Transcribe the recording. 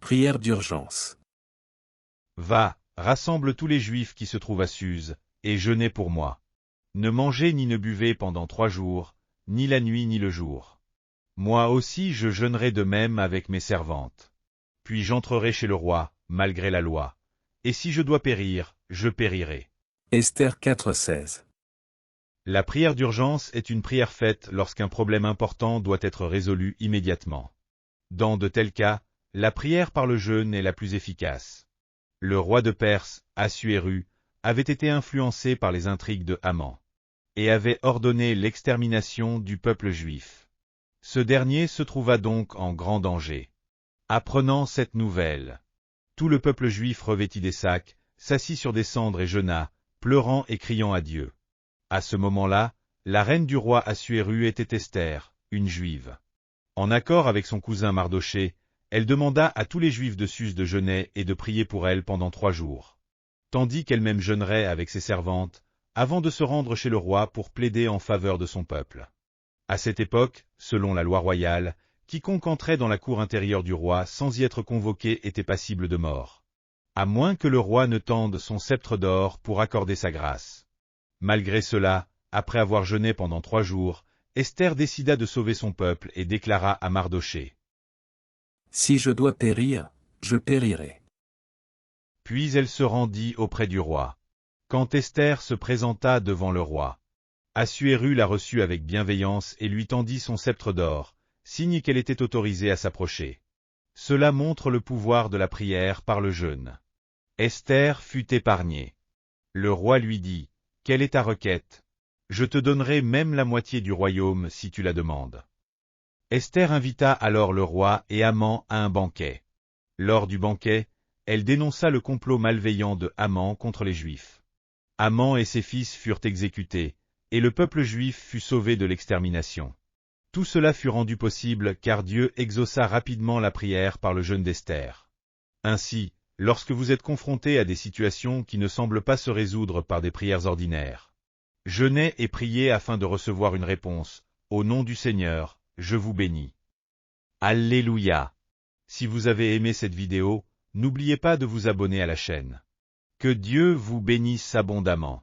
Prière d'urgence. Va, rassemble tous les Juifs qui se trouvent à Suse, et jeûnez pour moi. Ne mangez ni ne buvez pendant 3 jours, ni la nuit ni le jour. Moi aussi je jeûnerai de même avec mes servantes. Puis j'entrerai chez le roi, malgré la loi. Et si je dois périr, je périrai. Esther 4,16. La prière d'urgence est une prière faite lorsqu'un problème important doit être résolu immédiatement. Dans de tels cas, la prière par le jeûne est la plus efficace. Le roi de Perse, Assuéru, avait été influencé par les intrigues de Haman, et avait ordonné l'extermination du peuple juif. Ce dernier se trouva donc en grand danger. Apprenant cette nouvelle, tout le peuple juif revêtit des sacs, s'assit sur des cendres et jeûna, pleurant et criant à Dieu. À ce moment-là, la reine du roi Assuéru était Esther, une juive. En accord avec son cousin Mardochée, elle demanda à tous les juifs de Suse de jeûner et de prier pour elle pendant 3 jours. Tandis qu'elle-même jeûnerait avec ses servantes, avant de se rendre chez le roi pour plaider en faveur de son peuple. À cette époque, selon la loi royale, quiconque entrait dans la cour intérieure du roi sans y être convoqué était passible de mort. À moins que le roi ne tende son sceptre d'or pour accorder sa grâce. Malgré cela, après avoir jeûné pendant 3 jours, Esther décida de sauver son peuple et déclara à Mardochée. Si je dois périr, je périrai. Puis elle se rendit auprès du roi. Quand Esther se présenta devant le roi, Assuéru la reçut avec bienveillance et lui tendit son sceptre d'or, signe qu'elle était autorisée à s'approcher. Cela montre le pouvoir de la prière par le jeûne. Esther fut épargnée. Le roi lui dit, « Quelle est ta requête ? Je te donnerai même la moitié du royaume si tu la demandes. » Esther invita alors le roi et Haman à un banquet. Lors du banquet, elle dénonça le complot malveillant de Haman contre les Juifs. Haman et ses fils furent exécutés, et le peuple juif fut sauvé de l'extermination. Tout cela fut rendu possible car Dieu exauça rapidement la prière par le jeûne d'Esther. Ainsi, lorsque vous êtes confrontés à des situations qui ne semblent pas se résoudre par des prières ordinaires, jeûnez et priez afin de recevoir une réponse. Au nom du Seigneur, je vous bénis. Alléluia. Si vous avez aimé cette vidéo, n'oubliez pas de vous abonner à la chaîne. Que Dieu vous bénisse abondamment.